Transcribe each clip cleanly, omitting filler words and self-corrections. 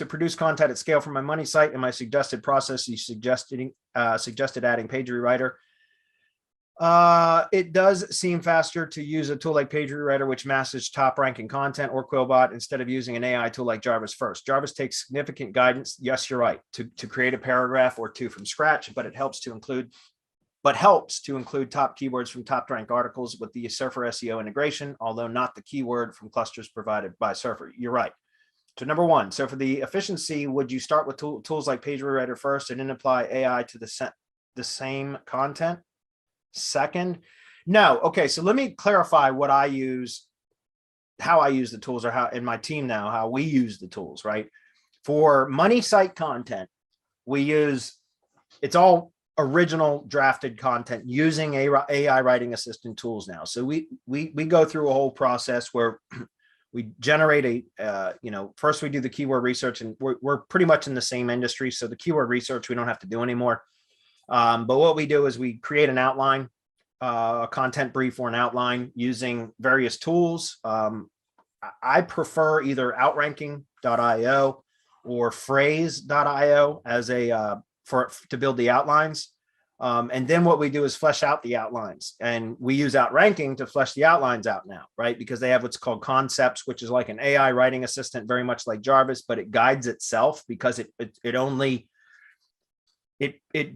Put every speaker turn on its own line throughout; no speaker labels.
to produce content at scale for my money site, and my suggested process, you suggested adding Pagerewriter. It does seem faster to use a tool like Pagerewriter, which masses top ranking content, or Quilbot, instead of using an AI tool like Jarvis first. Jarvis takes significant guidance. Yes, you're right, to create a paragraph or two from scratch, but it helps to include top keywords from top ranked articles with the SurferSEO integration, although not the keyword from clusters provided by Surfer. You're right. So number one, so for the efficiency, would you start with tools like Pagerewriter first and then apply AI to the same content? Second, no. Okay, so let me clarify what I use, how I use the tools, or how in my team now, how we use the tools, right? For money site content, we use, it's all original drafted content using AI writing assistant tools now. So we go through a whole process where we generate first we do the keyword research, and we're pretty much in the same industry. So the keyword research, we don't have to do anymore. But what we do is we create an outline, a content brief or an outline using various tools. I prefer either outranking.io or phrase.io as to build the outlines. And then what we do is flesh out the outlines, and we use Outranking to flesh the outlines out now, right? Because they have what's called concepts, which is like an AI writing assistant, very much like Jarvis, but it guides itself because it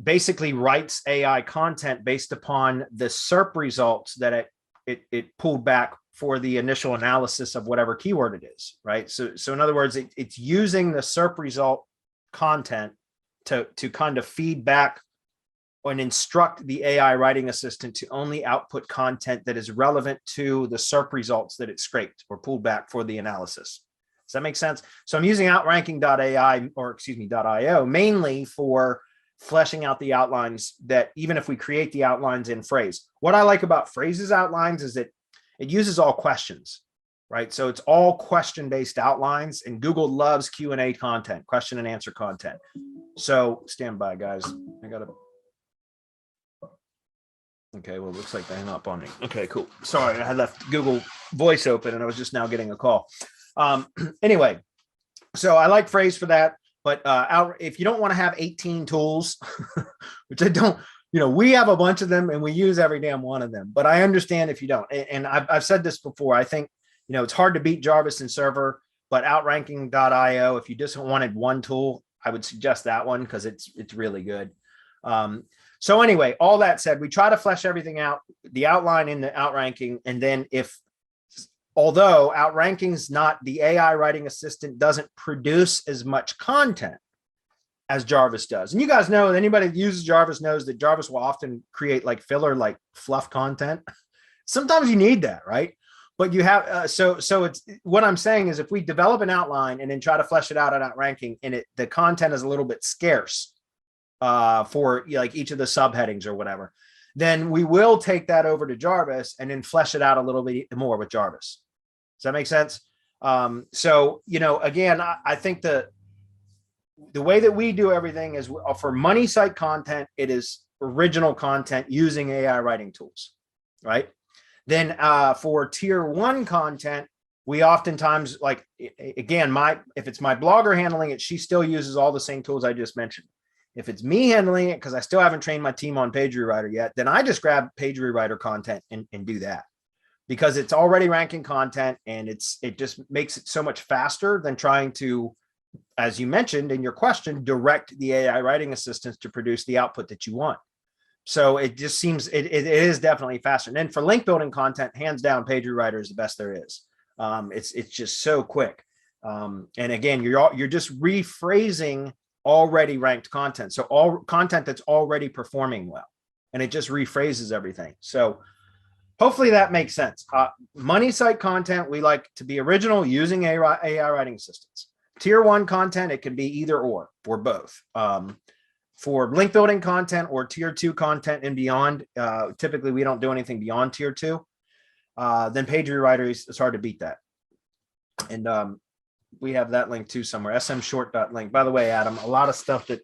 basically writes AI content based upon the SERP results that it pulled back for the initial analysis of whatever keyword it is, right? So in other words, it's using the SERP result content to kind of feed back and instruct the AI writing assistant to only output content that is relevant to the SERP results that it scraped or pulled back for the analysis. Does that make sense? So I'm using outranking.io mainly for fleshing out the outlines, that even if we create the outlines in phrase. What I like about phrases outlines is that it uses all questions, right? So it's all question-based outlines, and Google loves Q&A content, question and answer content. So stand by, guys. Okay, well, it looks like they hung up on me. Okay, cool. Sorry, I had left Google Voice open and I was just now getting a call. Anyway, so I like phrase for that. But if you don't want to have 18 tools, which I don't, we have a bunch of them and we use every damn one of them. But I understand if you don't. And I've said this before. I think, it's hard to beat Jarvis and Server, but outranking.io, if you just wanted one tool, I would suggest that one because it's really good. So anyway, all that said, we try to flesh everything out, the outline in the outranking. And then although Outranking's not, the AI writing assistant doesn't produce as much content as Jarvis does. And you guys know, anybody that uses Jarvis knows that Jarvis will often create like filler, like fluff content. Sometimes you need that, right? But you have, so it's, what I'm saying is if we develop an outline and then try to flesh it out at Outranking, and the content is a little bit scarce for like each of the subheadings or whatever, then we will take that over to Jarvis and then flesh it out a little bit more with Jarvis. Does that make sense? So, again, I think the way that we do everything is for money site content, it is original content using AI writing tools, right? Then for tier 1 content, we oftentimes, like, again, if it's my blogger handling it, she still uses all the same tools I just mentioned. If it's me handling it, because I still haven't trained my team on Pagerewriter yet, then I just grab Pagerewriter content and do that, because it's already ranking content, and it just makes it so much faster than trying to, as you mentioned in your question, direct the AI writing assistants to produce the output that you want. So it just seems it is definitely faster. And then for link building content, hands down, Pagerewriter is the best there is. It's just so quick. And again, you're just rephrasing already ranked content. So all content that's already performing well, and it just rephrases everything. So hopefully that makes sense. Money site content, we like to be original using AI writing assistants. Tier 1 content, it can be either or both. For link building content or tier 2 content and beyond, typically we don't do anything beyond tier 2. Then Pagerewriter is hard to beat that. And we have that link too somewhere, smshort.link. By the way, Adam, a lot of stuff that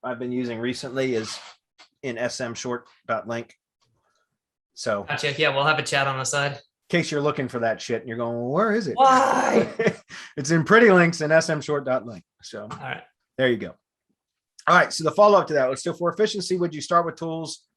I've been using recently is in smshort.link. So
gotcha. Yeah, we'll have a chat on the side. In
case you're looking for that shit and you're going, well, where is it?
Why?
It's in Pretty Links and smshort.link. So
All right.
there you go. All right. So the follow up to that, let's do for efficiency. Would you start with tools